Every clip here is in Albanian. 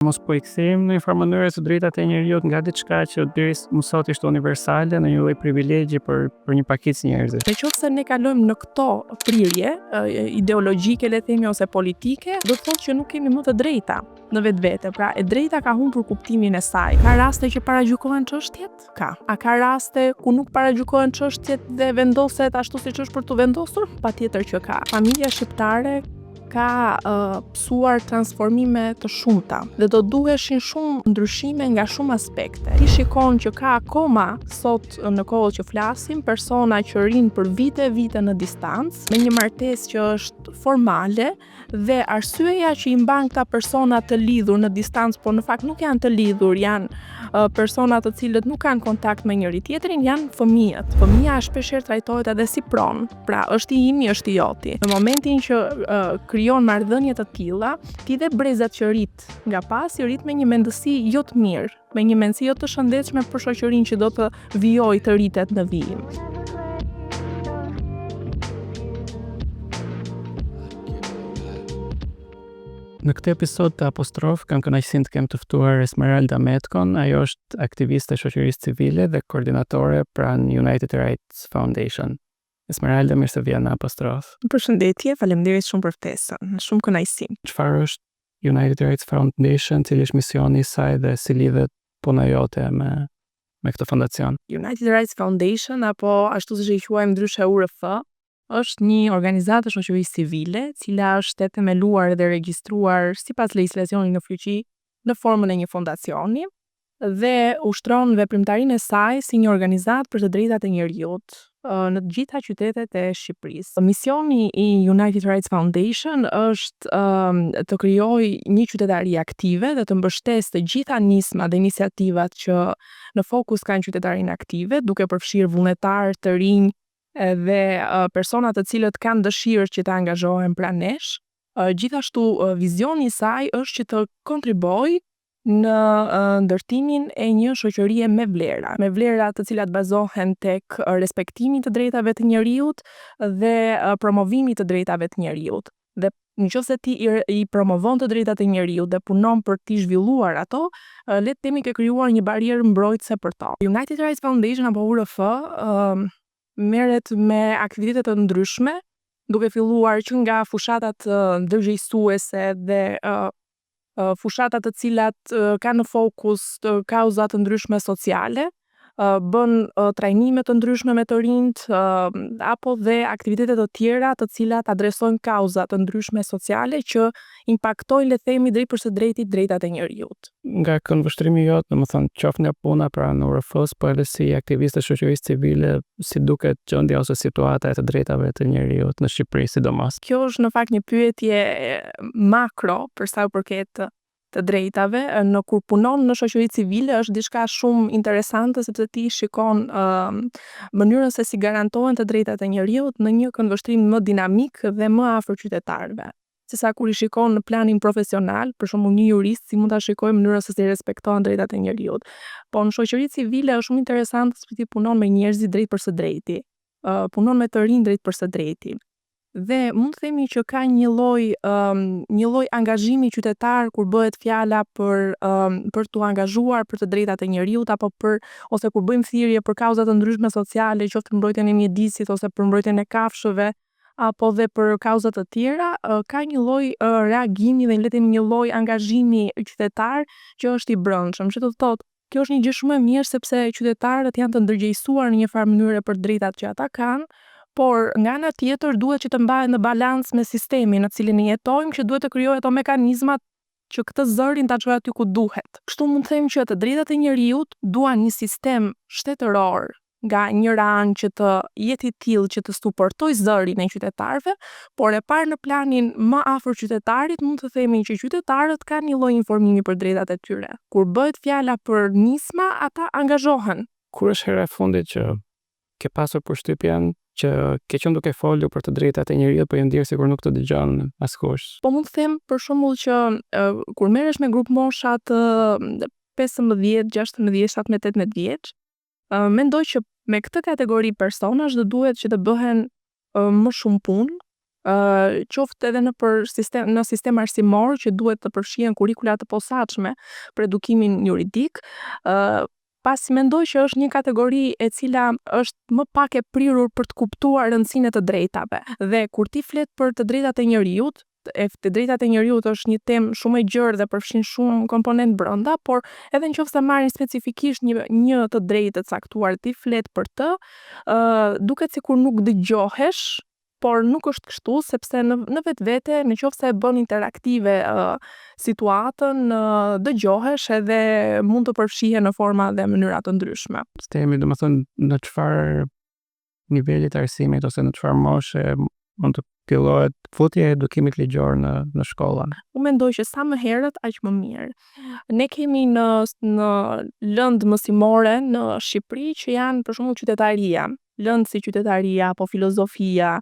Mos po I kthejmë në një farë mënyrë të drejtat e njerëzit nga diçka që deri më sot ishte universale në një lloj privilegji për një pakicë njerëzish. Nëse ne kalojmë në këto prirje ideologjike, le të themi, ose politike, do të thotë që nuk kemi më të drejta në vetvete. Pra, e drejta ka humbur kuptimin e saj. Ka raste që paragjykohen çështjet? Ka. A ka raste ku nuk paragjykohen çështjet dhe vendoset ashtu siç është për të vendosur? Patjetër që ka. Familja shqiptare ka pësuar transformime të shumta dhe do duheshin shumë ndryshime nga shumë aspekte. Ti shikon që ka akoma sot në kohë që flasim persona që rrinë për vite në distancë me një martesë që është formale dhe arsyeja që I mban këta persona të lidhur në distancë, por në fakt nuk janë të lidhur, janë persona të cilët nuk kanë kontakt me njëri tjetrin, janë fëmijët. Fëmia shpeshherë trajtohet edhe si pronë, pra është I imi, është I joti. Në momentin që krijon marrëdhënie të tilla, ti dhe brezat që rrit nga pas I rrit me një mendësi jo të mirë, me një mendësi jo të shëndetshme për shoqërinë që do të vijojë të rritet në vijim. Në këtë episod të Apostrof kam kënaqësinë të kem të ftuar Esmeralda Metkon. Ajo është aktiviste e shoqërisë civile dhe koordinatore pranë United Rights Foundation. Esmeralda, mirë se vjen në Apostrof. Përshëndetje, faleminderit shumë për ftesën. Shumë kënaqësi. Çfarë është United Rights Foundation, cili është misioni I saj dhe si lidhet puna jote me këtë fondacion? United Rights Foundation, apo ashtu siç e quajmë ndryshe URF, është një organizatë e shoqërisë civile, cila është e themeluar dhe regjistruar sipas legjislacionit në fuqi në formën e një fondacioni dhe ushtron veprimtarinë e saj si një organizatë për të drejtat e njerëzit në të gjitha qytetet e Shqipërisë. Misioni I United Rights Foundation është të krijojë një qytetari aktive dhe të mbështesë të gjitha nismat dhe iniciativat që në fokus kanë qytetarinë aktive, duke përfshirë vullnetarë të rinj dhe persona të cilët kanë dëshirë që të angazhohen pranë nesh. Gjithashtu vizioni I saj është që të kontribojë në ndërtimin e një shoqërie me vlera të cilat bazohen tek respektimi të drejtave të njerëzit dhe promovimi të drejtave të njerëzit. Dhe nëse ti I promovon të drejtat e njerëzit dhe punon për t'i zhvilluar ato, le të themi ke krijuar një barierë mbrojtëse për to. United Rights Foundation apo URF merret me aktivitete të ndryshme, duke filluar që nga fushatat ndërgjegjësuese dhe fushatat të cilat kanë në fokus kauza të ndryshme sociale, bën trajnime të ndryshme me të rinjt, apo dhe aktivitete të tjera të cilat adresojnë kauza të ndryshme sociale që impaktojnë, le të themi, drejt për së drejti drejtat e njerëzit. Nga këndvështrimi jot, domethënë qoftë nga puna pranë URF-s, po edhe si aktiviste shoqërisë civile, si duket gjendja ose situata e të drejtave të njerëzit në Shqipëri sidomos? Kjo është në fakt një pyetje makro për sa u përket të drejtave. Në kur punon në shoqëri civile është diçka shumë interesante sepse ti shikon mënyrën se si garantohen të drejtat e njerëzit në një këndvështrim më dinamik dhe më afër qytetarëve. Sesa kur I shikon në planin profesional, për shembull një jurist si mund ta shikojë mënyrën se si respektohen drejtat e njerëzit. Po në shoqëri civile është shumë interesante sepse ti punon me njerëz drejt për së drejti. Punon me të rinj drejt për së drejti. Dhe mund të themi që ka një lloj angazhimi qytetar kur bëhet fjala për t'u angazhuar për të drejtat e njerëzit apo ose kur bëjmë thirrje për kauza të ndryshme sociale, qoftë për mbrojtjen e mjedisit ose për mbrojtjen e kafshëve apo dhe për kauza të tjera, ka një lloj reagimi dhe le të themi një lloj angazhimi qytetar që është I brendshëm, që do të thotë kjo është një gjë shumë e mirë sepse qytetarët janë të ndërgjegjësuar në një farë mënyre për drejtat që ata kanë. Por nga ana tjetër duhet që të mbahet në balancë me sistemin në cilin jetojmë, që duhet të krijojë ato mekanizmat që këtë zërin ta çojë aty ku duhet. Kështu mund të them që të drejtat e njerëzit duan një sistem shtetëror nga njëra anë që të jetë I tillë që të suportojë zërin e qytetarëve, por e parë në planin më afër qytetarit mund të themi që qytetarët kanë një lloj informimi për drejtat e tyre. Kur bëhet fjala për nisma, ata angazhohen. Kur është hera e fundit që ke pasur përshtypjen që ke qenë duke folur për të drejtat e njerëzit, po je ndier sikur nuk të dëgjon askush? Po mund të them për shembull që kur merresh me grup mosha të 15, 16, 17, 18 vjeç, mendoj që me këtë kategori personash do duhet që të bëhen më shumë punë qoftë edhe në sistem arsimor që duhet të përfshihen kurrikula të posaçme për edukimin juridik, pasi mendoj që është një kategori e cila është më pak e prirur për të kuptuar rëndësinë e të drejtave. Dhe kur ti flet për të drejtat e njerëzit, të drejtat e njerëzit është një temë shumë e gjerë dhe përfshin shumë komponent brenda, por edhe nëse marrin specifikisht një të drejtë të caktuar, ti flet për të, duket sikur nuk dëgjohesh, por nuk është kështu, sepse në vetvete, nëse e bën interaktive situatën, dëgjohesh edhe mund të përfshihen në forma dhe mënyra të ndryshme. Themi, domethënë, në çfarë niveli të arsimit ose në çfarë moshe mund të fillohet futja e edukimit ligjor në shkolla? Unë mendoj që sa më herët aq më mirë. Ne kemi në lëndë mësimore në Shqipëri që janë për shembull qytetaria, lëndë si qytetaria apo filozofia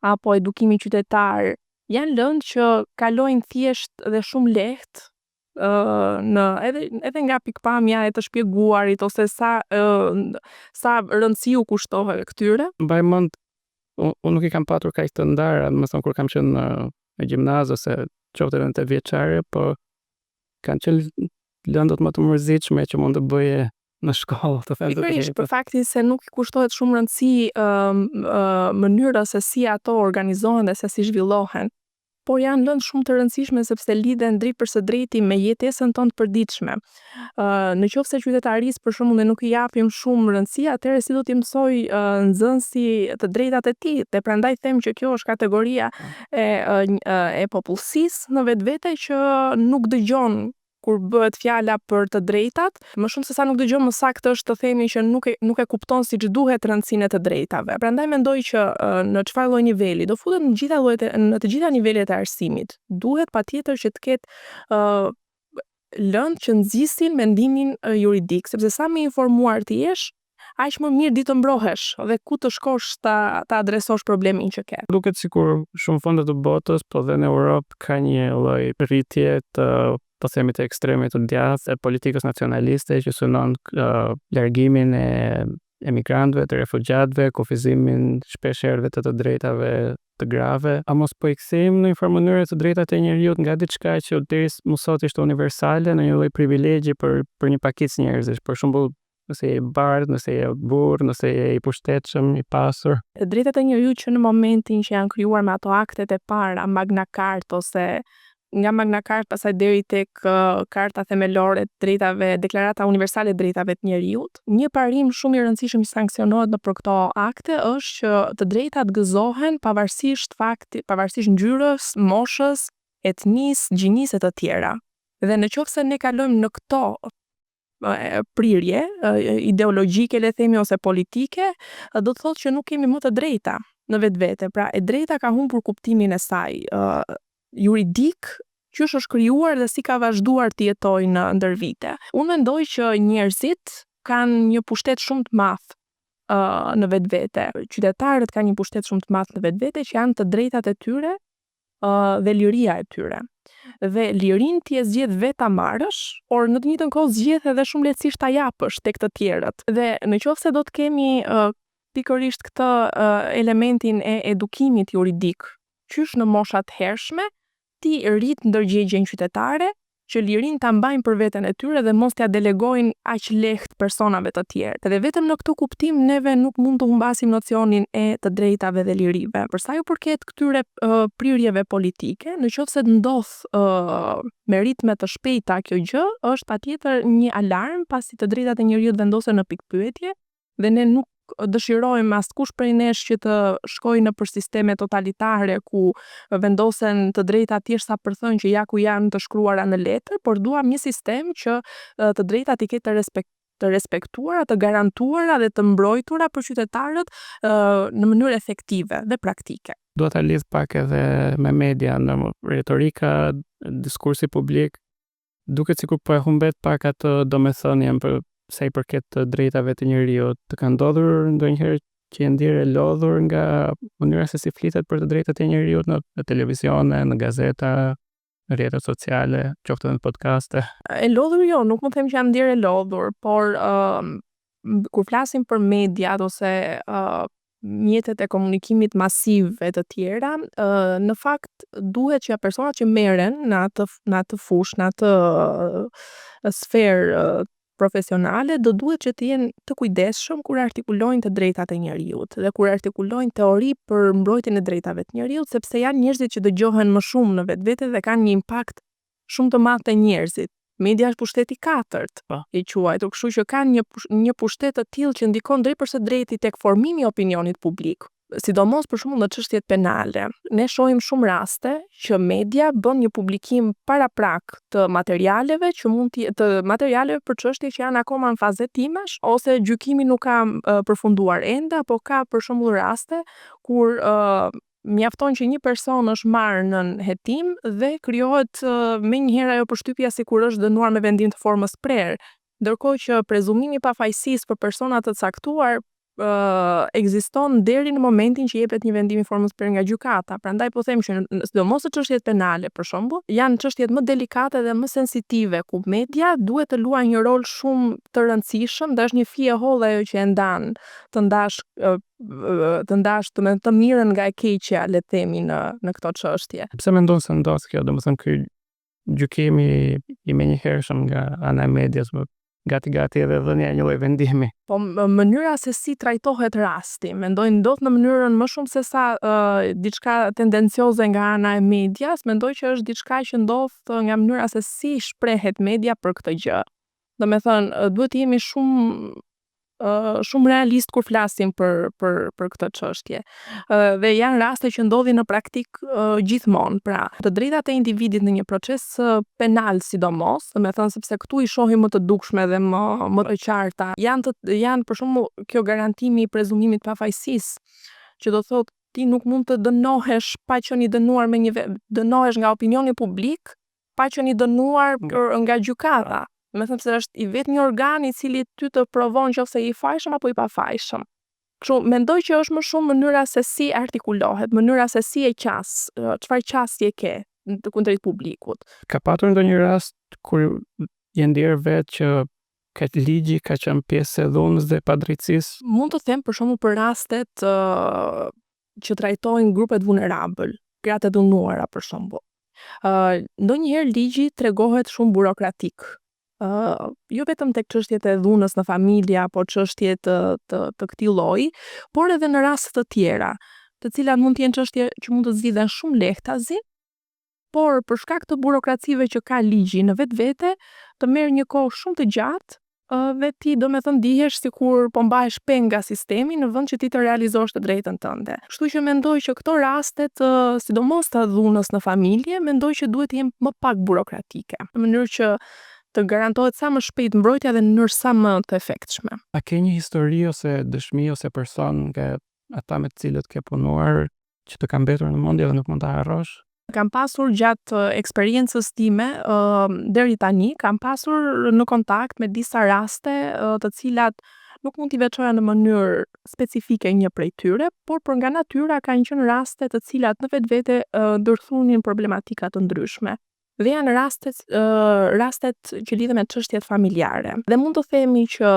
apo edukimi qytetar, janë lëndë që kalojnë thjesht dhe shumë lehtë edhe nga pikpamja e të shpjeguarit ose sa rëndësi u kushtohet këtyre. Mbaj mend, unë nuk i kam patur kaq të ndara, domethënë kur kam qenë në gjimnaz ose qoftë edhe në të vjeçare, po kanë qenë lëndët më të mërzitshme që mund të bëje në shkollë, të them. Pikërisht për faktin se nuk i kushtohet shumë rëndësi mënyra se si ato organizohen dhe se si zhvillohen, por janë lëndë shumë të rëndësishme sepse lidhen drejt për së drejti me jetesën tonë të përditshme. Nëse qytetarisë për shembull ne nuk i japim shumë rëndësi, atëherë si do t'i mësoj nxënësi të drejtat e tij? Dhe prandaj them që kjo është kategoria e popullsisë në vetvete që nuk dëgjon kur bëhet fjala për të drejtat, më shumë se sa nuk dëgjon, më saktë është të themi që nuk e kupton siç duhet rëndësinë e të drejtave. Prandaj mendoj që në çfarë lloj niveli do futet në të gjitha nivelet e arsimit, duhet patjetër që të ketë lëndë që nxisin mendimin juridik, sepse sa më informuar ti jesh, aq më mirë di të mbrohesh dhe ku të shkosh ta adresosh problemin që ke. Duket sikur shumë vende të botës, po dhe në Europë ka një lloj rritje të themi të ekstremit të djathtë e politikës nacionaliste që synon largimin e emigrantëve, të refugjatëve, kufizimin shpeshherë të drejtave të grave. A mos po i kthejmë në një farë mënyrë të drejtat e njerëzit nga diçka që deri më sot ishte universale në një lloj privilegji për një pakicë njerëzish, për shembull, nëse je bardh, nëse je burr, nëse je i pushtetshëm, i pasur. Drejtat e njerëzit që në momentin që janë krijuar me ato aktet e para, Magna Carta ose nga Magna Carta pasaj deri tek Karta Themelore e Drejtave, Deklarata Universale e Drejtave të Njerëzit, një parim shumë i rëndësishëm që sanksionohet nëpër këto akte është që të drejtat gëzohen pavarësisht ngjyrës, moshës, etnisë, gjinisë e të tjera. Dhe nëse ne kalojmë në këto prirje ideologjike, le themi, ose politike, do të thotë që nuk kemi më të drejta në vetvete. Pra, e drejta ka humbur kuptimin e saj juridik, që është krijuar dhe si ka vazhduar të jetojë ndër vite. Unë mendoj që njerëzit kanë një pushtet shumë të madh në vetvete. Qytetarët kanë një pushtet shumë të madh në vetvete që janë të drejtat e tyre dhe liria e tyre. Dhe lirin ti e zgjedh vetë ta marrësh, por në të njëjtën kohë zgjedh edhe shumë lehtësisht ta japësh tek të tjerët. Dhe nëse do të kemi pikërisht këtë elementin e edukimit juridik, qysh në moshat hershme, ti rrit ndërgjegjen qytetare që lirin ta mbajnë për veten e tyre dhe mos t'ia delegojnë aq lehtë personave të tjerë. Dhe vetëm në këtë kuptim neve nuk mund të humbasim nocionin e të drejtave dhe lirive. Për sa ju përket këtyre prirjeve politike, nëse ndodh me ritme të shpejta kjo gjë, është patjetër një alarm pasi të drejtat e njerëzit vendosen në pikpyetje dhe ne nuk dëshirojmë askush prej nesh që të shkojë në për sisteme totalitare ku vendosen të drejtat thjesht sa për thënë që ja ku janë të shkruara në letër, por duam një sistem që të drejtat i ketë të respektuara, të garantuara dhe të mbrojtura për qytetarët në mënyrë efektive dhe praktike. Dua ta lidh pak edhe me media, në retorika, diskursi publik, duket sikur po e humbet pak atë domethënien për sa i përket të drejtave të njerëzit. Të ka ndodhur ndonjëherë që je ndjerë lodhur nga mënyra se si flitet për të drejtat e njerëzit në televizione, në gazeta, në rrjetet sociale, qoftë në podcaste? E lodhur jo, nuk mund të them që jam ndjerë lodhur, por kur flasim për mediat ose mjetet e komunikimit masiv e të tjera, në fakt duhet që personat që merren në atë fushë, në atë sferë profesionale, do duhet që të jenë të kujdesshëm kur artikulojnë të drejtat e njerëzit dhe kur artikulojnë teori për mbrojtjen e drejtave të njerëzit, sepse janë njerëzit që dëgjohen më shumë në vetvete dhe kanë një impakt shumë të madh te njerëzit. Media është pushteti i katërt, i quajtur, kështu që kanë një pushtet të tillë që ndikon drejt për së drejti tek formimi i opinionit publik. Sidomos për shembull në çështjet penale. Ne shohim shumë raste që media bën një publikim paraprak të materialeve që të materialeve për çështje që janë akoma në fazë hetimesh ose gjykimi nuk ka përfunduar ende, apo ka për shembull raste kur mjafton që një person është marrë në hetim dhe krijohet menjëherë ajo përshtypja sikur është dënuar me vendim të formës prerë, ndërkohë që prezumimi i pafajësisë për persona të caktuar ekziston deri në momentin që jepet një vendim i formës prerë nga gjykata. Prandaj po them që sidomos në çështjet penale për shembull, janë çështjet më delikate dhe më sensitive ku media duhet të luajë një rol shumë të rëndësishëm, dhe është një fije holle ajo që e ndan të ndash të mirën nga e keqja, le të themi, në këto çështje. Pse mendon se ndos kjo, domethënë ky gjykimi i menjëhershëm nga ana e medias, gati edhe dhënia e një lloj vendimi. Po mënyra se si trajtohet rasti, mendoj ndodh në mënyrën më shumë se sa diçka tendencioze nga ana e medias, mendoj që është diçka që ndodh nga mënyra se si shprehet media për këtë gjë. Domethënë duhet të jemi shumë realist kur flasim për këtë çështje. Dhe janë raste që ndodhin në praktik gjithmonë. Pra, të drejtat e individit në një proces penal sidomos, domethënë sepse këtu i shohim më të dukshme dhe më të qarta, janë për shembull kjo garantimi i prezumimit pafajësisë, që do thotë ti nuk mund të dënohesh pa qenë i dënuar dënohesh nga opinioni publik pa qenë i dënuar nga gjykata. Me thënë se është i vetë një organ i cili ty të provon nëse i fajshëm apo i pafajshëm. Kështu, mendoj që është më shumë mënyra se si artikulohet, mënyra se si e qas, çfarë qasje ke të kundrejt publikut. Ka patur ndonjë rast kur je ndier vetë që këtë ligji ka qenë pjesë e dhunës dhe padrejtësisë? Mund të them për shembull për rastet që trajtojnë grupet vulnerabël, gratë e dhunuara për shembull. Ndonjëherë ligji tregohet shumë burokratik. Jo vetëm tek çështjet e dhunës në familje apo çështje të këtij lloji, por edhe në raste të tjera, të cilat mund të jenë çështje që mund të zgjidhen shumë lehtazi, por për shkak të burokracive që ka ligji në vetvete, të merr një kohë shumë të gjatë dhe ti domethënë dihesh sikur po mbahesh peng nga sistemi në vend që ti të realizosh të drejtën tënde. Kështu që mendoj që këto rastet, sidomos të dhunës në familje, mendoj që duhet të jenë më pak burokratike, në mënyrë që të garantohet sa më shpejt mbrojtja dhe në mënyrë sa më të efektshme. A ke një histori ose dëshmi ose person nga ata me të cilët ke punuar që të ka mbetur në mendje dhe nuk mund ta harrosh? Kam pasur gjatë eksperiencës time deri tani, kam pasur në kontakt me disa raste të cilat nuk mund t'i veçoja në mënyrë specifike një prej tyre, por për nga natyra kanë qenë raste të cilat në vetvete ndërthunin problematika të ndryshme. Dhe janë rastet që lidhen me çështjet familjare. Dhe mund të themi që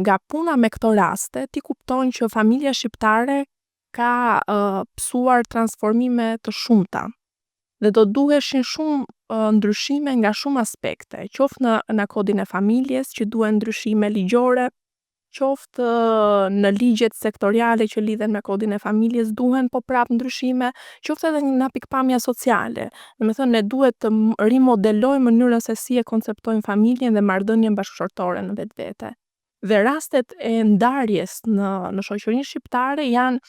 nga puna me këto raste, ti kupton që familja shqiptare ka pësuar transformime të shumta. Dhe do duheshin shumë ndryshime nga shumë aspekte, qoftë në kodin e familjes që duhen ndryshime ligjore, qoftë në ligjet sektoriale që lidhen me kodin e familjes duhen po prap ndryshime, qoftë edhe nga pikpamja sociale. Domethënë ne duhet të rimodelojmë mënyrën se si e konceptojmë familjen dhe marrëdhënien bashkëshortore në vetvete. Dhe rastet e ndarjes në shoqërinë shqiptare janë,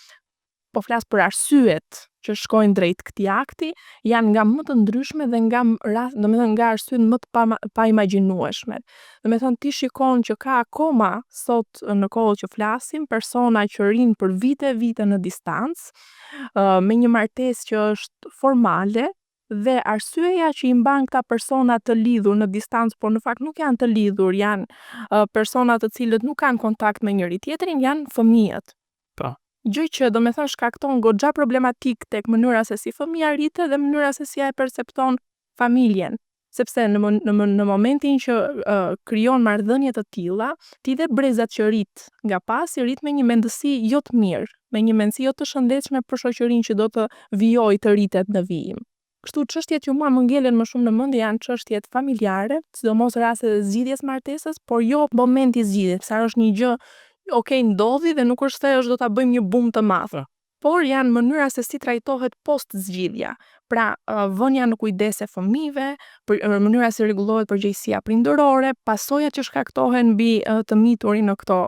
po flas për arsyet që shkojnë drejt këtij akti, janë nga më të ndryshme dhe nga arsyet më të paimagjinueshme. Domethënë ti shikon që ka akoma sot në kohë që flasim persona që rrinë për vite në distancë, me një martesë që është formale, dhe arsyeja që i mban këta persona të lidhur në distancë, por në fakt nuk janë të lidhur, janë persona të cilët nuk kanë kontakt me njëri tjetrin, janë fëmijët. Gjë që domethënë shkakton goxha problematik tek mënyra se si fëmia rritet dhe mënyra se si ai percepton familjen. sepse në momentin që krijon marrëdhënie të tilla, ti dhe brezat që rrit nga pas i rrit me një mendësi jo të mirë, me një mendësi jo të shëndetshme për shoqërinë që do të vijojë të rritet në vijim. Kështu çështjet që mua më ngelen më shumë në mendje janë çështjet familjare, sidomos raste të zgjidhjes martesës, por jo momenti i zgjidhjes, sa është një gjë, okay, ndodhi dhe nuk është se është do ta bëjmë një bum të madh. Por janë mënyra se si trajtohet post zgjidhja. Pra, vënia në kujdes e fëmijëve, mënyra se rregullohet përgjegjësia prindërore, pasojat që shkaktohen mbi të miturin në këto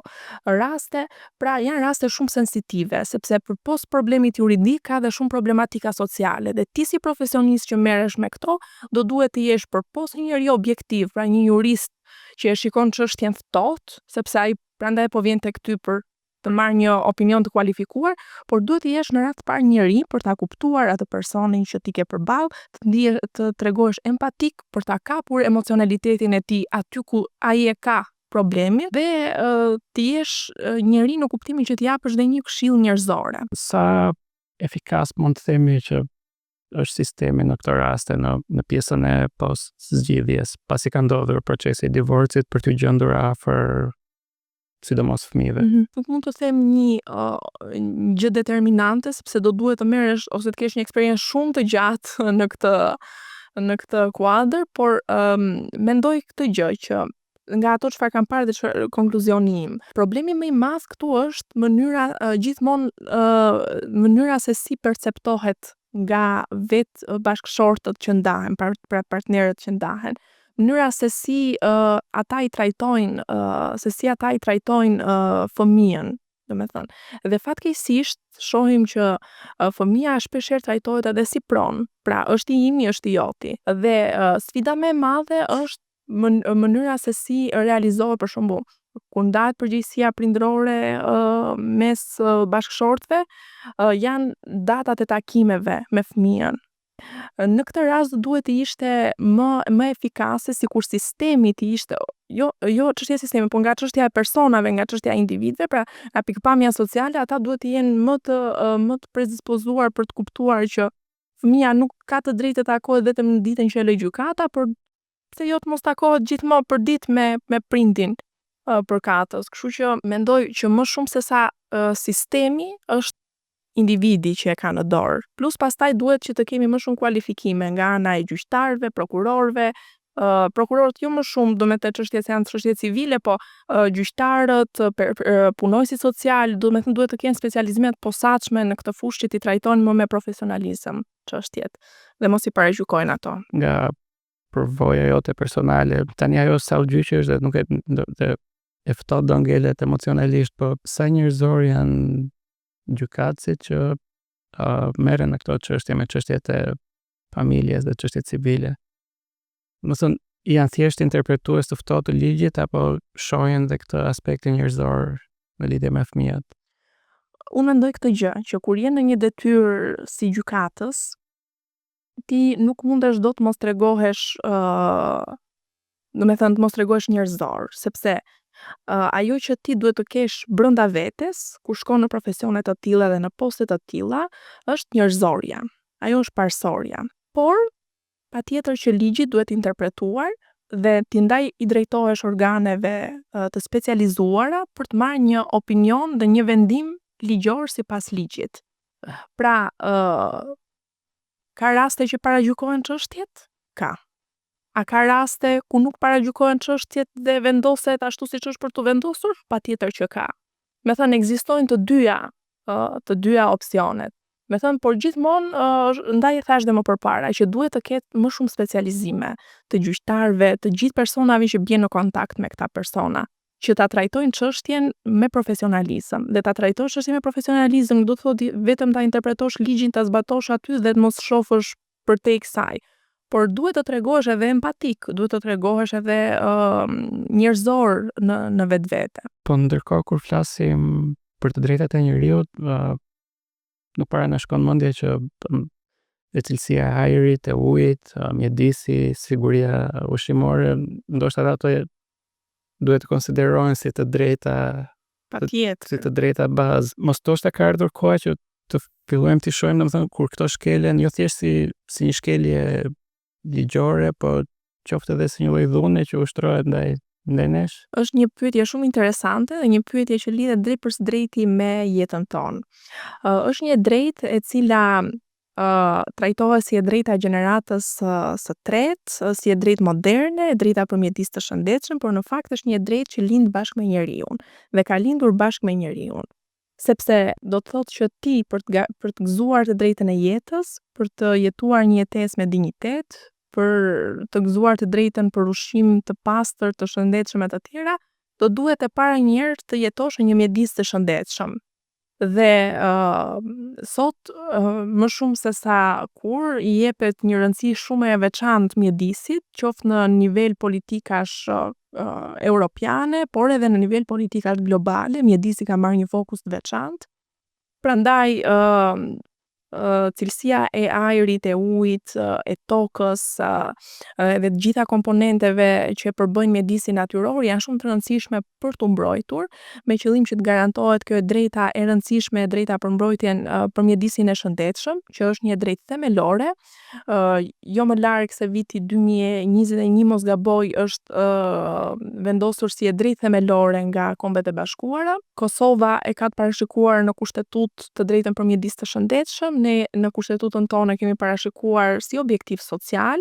raste, pra janë raste shumë sensitive, sepse përpos problemit juridik ka dhe shumë problematika sociale, dhe ti si profesionist që merresh me këto, do duhet të jesh përpos një njeri objektiv, pra një jurist që e shikon çështjen ftohtë, sepse ai prandaj po vjen tek ty për të marrë një opinion të kualifikuar, por duhet të jesh në radhë parë njeri për ta kuptuar atë personin që ti ke përballë, të tregohesh empatik për ta kapur emocionalitetin e tij aty ku ai e ka problemin dhe të jesh njeri në kuptimin që t'i japësh dhe një këshill njerëzore. Sa efikas mund të themi që është sistemi në këto raste në pjesën e post zgjidhjes, pasi ka ndodhur procesi i divorcit për t'u gjendur afër sidomos fëmijëve. Nuk mund të them një gjë determinante, sepse do duhet të merresh ose të kesh një eksperiencë shumë të gjatë në këtë kuadër, por mendoj këtë gjë që nga ato çfarë kam parë dhe konkluzioni im. Problemi më i madh këtu është mënyra se si perceptohet nga vetë bashkëshortët që ndahen, pra partnerët që ndahen. Mënyra se si ata i trajtojnë fëmijën, domethënë. Dhe fatkeqësisht shohim që fëmia shpeshherë trajtohet edhe si pronë, pra është i imi, është i joti. Dhe sfida më e madhe është mënyra se si realizohet, për shembull, kur ndahet përgjegjësia prindërore mes bashkëshortëve, janë datat e takimeve me fëmijën. Në këtë rast duhet të ishte më efikase, sikur sistemi të ishte jo çështja e sistemit, por nga çështja e personave, nga çështja e individëve, pra nga pikpamja sociale, ata duhet të jenë më të predispozuar për të kuptuar që fëmia nuk ka të drejtë të takohet vetëm në ditën që e lë gjykata, por pse jo të mos takohet gjithmonë për ditë me prindin përkatës. Kështu që mendoj që më shumë se sa sistemi është individi që e ka në dorë. Plus pastaj duhet që të kemi më shumë kualifikime nga ana e gjyqtarëve, prokurorëve, prokurorët jo më shumë, do me të çështje se janë çështje civile, po gjyqtarët, punojësit social, duhet të kenë specializime të posaçme në këtë fushë që ti trajtojnë më me profesionalizëm çështjet dhe mos i paragjykojnë ato. Nga përvoja jote personale, tani ajo sa u gjyqesh dhe nuk e ftohet do ngelet emocionalisht, po sa njerëzor janë gjykatësit që merren në këto çështje me çështjet e familjes dhe çështjet civile. Do thënë, janë thjesht interpretues të ftohtë të ligjit apo shohin dhe këtë aspektin njerëzor në lidhje me fëmijët? Unë mendoj këtë gjë, që kur je në një detyrë si gjykatës, ti nuk mundesh dot mos tregohesh, domethënë të mos tregohesh njerëzor, sepse ajo që ti duhet të kesh brenda vetes, kur shkon në profesione të tilla dhe në poste të tilla, është njerëzorja. Ajo është parsorja. Por patjetër që ligji duhet interpretuar dhe ti ndaj i drejtohesh organeve të specializuara për të marrë një opinion dhe një vendim ligjor sipas ligjit. Pra, ka raste që paragjykohen çështjet? Ka. A ka raste ku nuk paragjykohen çështjet dhe vendoset ashtu siç është për të vendosur? Patjetër që ka. Me thënë, ekzistojnë të dyja opsionet. Me thënë, por gjithmonë ndaj e thash dhe më përpara që duhet të ketë më shumë specializime të gjyqtarëve, të gjithë personave që bjen në kontakt me këta persona, që ta trajtojnë çështjen me profesionalizëm. Dhe ta trajtosh çështjen me profesionalizëm do të thotë vetëm ta interpretosh ligjin, ta zbatosh aty dhe të mos shofësh përtej kësaj. Por duhet të tregohesh edhe empatik, duhet të tregohesh edhe njerëzor në vetvete. Po ndërkohë kur flasim për të drejtat e njeriut, nuk para na shkon mendja që e cilësia e ajrit, e ujit, mjedisi, siguria ushqimore, ndoshta ato duhet të konsiderohen si të drejta, Patjetër. si të drejta bazë. Mos ndoshta ka ardhur koha që të fillojmë të shohim, domethënë, kur këto shkelen jo thjesht si një shkelje ligjore, po qoftë edhe si një lloj dhune që ushtrohet ndaj nesh? Është një pyetje shumë interesante dhe një pyetje që lidhet drejtpërsdrejti me jetën tonë. Është një drejtë e cila trajtohet si e drejta e gjeneratës së tretë, si e drejtë moderne, e drejta për mjedis të shëndetshëm, por në fakt është një drejtë që lind bashkë me njeriun dhe ka lindur bashkë me njeriun. Sepse do të thotë që ti për të gëzuar të drejtën e jetës, për të jetuar një jetesë me dinjitet, për të gëzuar të drejtën për ushqim të pastër, të shëndetshëm e të tjera, do duhet e para njëherë të jetosh në një mjedis të shëndetshëm. Dhe sot më shumë se sa kur i jepet një rëndësi shumë e veçantë mjedisit, qoftë në nivel politikash europiane, por edhe në nivel politikash globale, mjedisi ka marrë një fokus të veçantë. Prandaj cilësia e ajrit, e ujit, e tokës, edhe të gjitha komponenteve që përbëjnë mjedisin natyror janë shumë të rëndësishme për t'u mbrojtur, me qëllim që të garantohet kjo drejta e rëndësishme, drejta për mbrojtjen për mjedisin e shëndetshëm, që është një drejtë themelore. Jo më larg se viti 2021 mos gaboj është vendosur si e drejtë themelore nga Kombet e Bashkuara. Kosova e ka të parashikuar në kushtetut të drejtën për mjedis të shëndetshëm. Ne në kushtetutën tonë kemi parashikuar si objektiv social,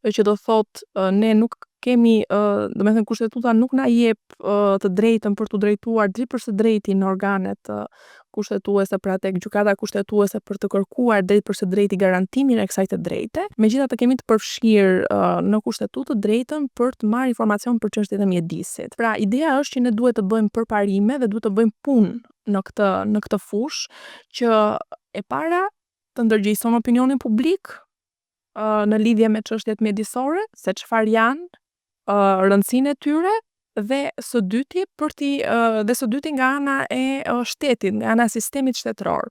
që do thotë ne nuk kemi, do me thënë kushtetuta nuk na jep të drejtën për të drejtuar drejtpërsdrejti në organet kushtetuese, pra tek gjykata kushtetuese për të kërkuar drejtpërsdrejti garantimin e kësaj të drejte. Megjithatë kemi të përfshirë në kushtetutë të drejtën për të marrë informacion për çështjet e mjedisit. Pra ideja është që ne duhet të bëjmë përparime dhe duhet të bëjmë punë në këtë fushë që e para të ndërgjegjëson opinionin publik në lidhje me çështjet mjedisore, se çfarë janë, rëndësinë e tyre, dhe së dyti nga ana e shtetit, nga ana e sistemit shtetëror,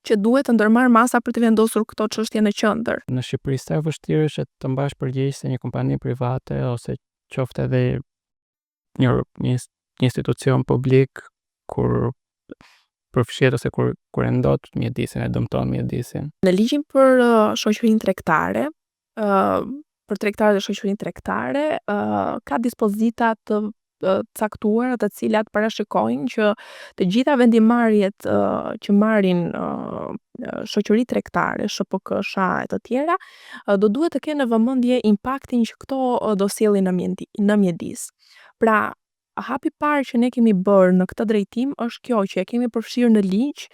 që duhet të ndërmarrë masa për të vendosur këto çështje në qendër. Në Shqipëri sa e vështirë është të mbash përgjegjësi një kompani private ose qoftë edhe një institucion publik kur përfshihet ose kur e ndot mjedisin, e dëmton mjedisin. Në ligjin për shoqërinë tregtare, për tregtarët e shoqërinë tregtare, ka dispozita të caktuara të cilat parashikojnë që të gjitha vendimarrjet që marrin shoqëri tregtare, SHPK-sha e të tjera, do duhet të kenë në vëmendje impaktin që këto do sjellin në mjedis. Pra, hapi parë që ne kemi bërë në këtë drejtim është kjo që e kemi përfshirë në ligj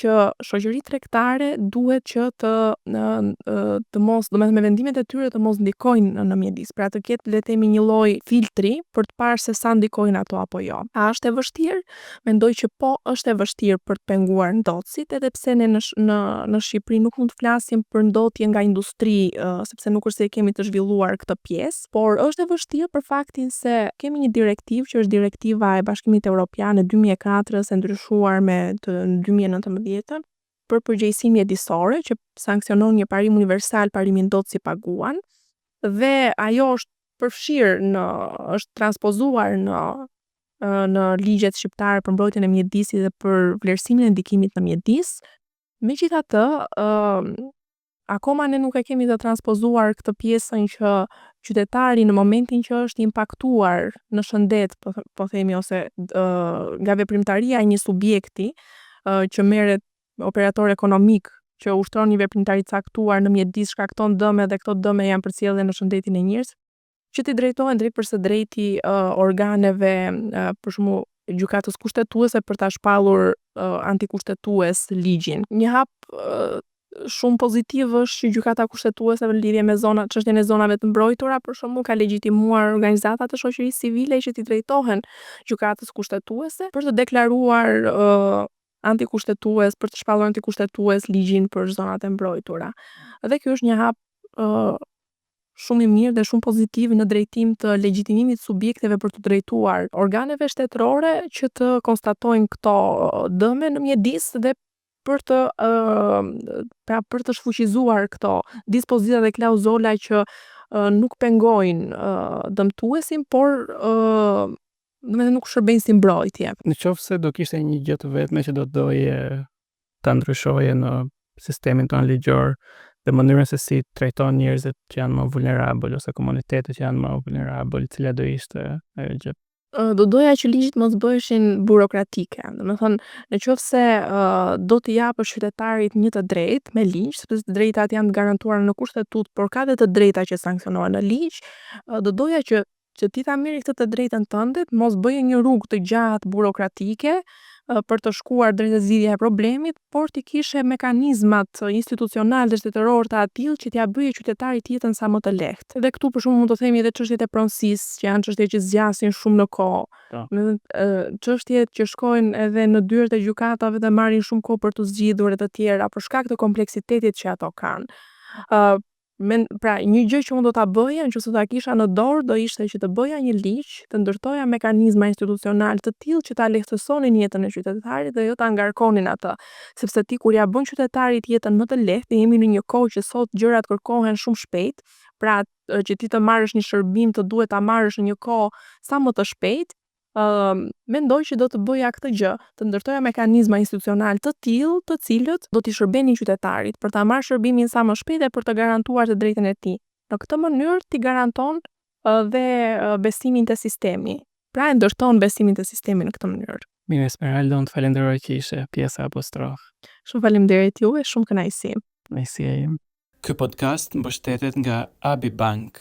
që shoqëritë tregtare duhet që të mos, domethënë me vendimet e tyre të mos ndikojnë në mjedis, pra të ketë le të themi një lloj filtri për të parë se sa ndikojnë ato apo jo. A është e vështirë? Mendoj që po, është e vështirë për të penguar ndotësit, edhe pse ne në Shqipëri nuk mund të flasim për ndotje nga industri, sepse nuk është se kemi të zhvilluar këtë pjesë, por është e vështirë për faktin se kemi një direktivë që është direktiva e Bashkimit Evropian e 2004 e ndryshuar me 2019 për përgjegjësinë mjedisore që sanksionon një parim universal, parimin dot si paguan, dhe ajo është përfshirë është transpozuar në ligjet shqiptare për mbrojtjen e mjedisit dhe për vlerësimin e ndikimit në mjedis. Megjithatë, akoma ne nuk e kemi të transpozuar këtë pjesën që qytetari në momentin që është impaktuar në shëndet, po themi, ose nga veprimtaria e një subjekti që merret operator ekonomik që ushtron një veprimtari caktuar në mjedis, shkakton dëme dhe këto dëme janë përcjellë në shëndetin e njerëzve, që t'i drejtohen drejtpërsdrejti organeve, për shembull gjykatës kushtetuese për ta shpallur antikushtetues ligjin. Një hap shumë pozitiv është që gjykata kushtetuese në lidhje me çështjen e zonave të mbrojtura, për shembull, ka legjitimuar organizatat e shoqërisë civile që t'i drejtohen gjykatës kushtetuese për të deklaruar antikushtetues, për të shpallur antikushtetues ligjin për zonat e mbrojtura. Dhe kjo është një hap shumë i mirë dhe shumë pozitiv në drejtim të legjitimimit subjekteve për të drejtuar organeve shtetërore që të konstatojnë këto dëme në mjedis dhe për të shfuqizuar këto dispozita dhe klauzola që nuk pengojnë dëmtuesin, por nuk shërbejnë si mbrojtje. Në qoftë se do kishte një gjë të vetme që do doje ta ndryshoje në sistemin tonë ligjor, dhe mënyrën se si trajton njerëzit që janë më vulnerabël ose komunitetet që janë më vulnerabël, cila do ishte ajo gjë? Do doja që ligjit mos bëheshin burokratike. Domethënë, nëse do t'i japësh qytetarit një të drejtë me ligj, sepse të drejtat janë të garantuara në kushtetut, por ka dhe të drejta që sanksionohen në ligj, do doja që ti ta merri këtë të drejtën tënde, mos bëje një rrugë të gjatë burokratike për të shkuar drejt zgjidhjes e problemit, por ti kishe mekanizmat institucional dhe shtetëror të atill që t'ia bëjë qytetarit jetën sa më të lehtë. Dhe këtu për shembull mund të themi edhe çështjet e pronësisë, që janë çështje që zgjasin shumë në kohë. Çështjet që shkojnë edhe në dyert e gjykatave dhe marrin shumë kohë për të zgjidhur e të tjera për shkak të kompleksitetit që ato kanë. Pra, një gjë që unë do ta bëja, nëse ta kisha në dorë, do ishte që të bëja një ligj, të ndërtoja mekanizma institucional të tillë që ta lehtësonin jetën e qytetarit dhe jo ta ngarkonin atë. Sepse ti kur ja bën qytetarit jetën më të lehtë, jemi në një kohë që sot gjërat kërkohen shumë shpejt, pra që ti të marrësh një shërbim të duhet ta marrësh në një kohë sa më të shpejtë. Mendoj që do të bëja këtë gjë, të ndërtoja mekanizma institucional të tillë, të cilët do t'i shërbenin qytetarit për ta marrë shërbimin sa më shpejt e për të garantuar të drejtën e tij. Në këtë mënyrë ti garanton dhe besimin te sistemi. Pra e ndërton besimin te sistemi në këtë mënyrë. Mirë, Esmeralda, unë të falenderoj që ishe pjesa Apostrof. Shumë faleminderit juve, shumë kënaqësi. Kënaqësia ime. Ky podcast mbështetet nga Abi Bank.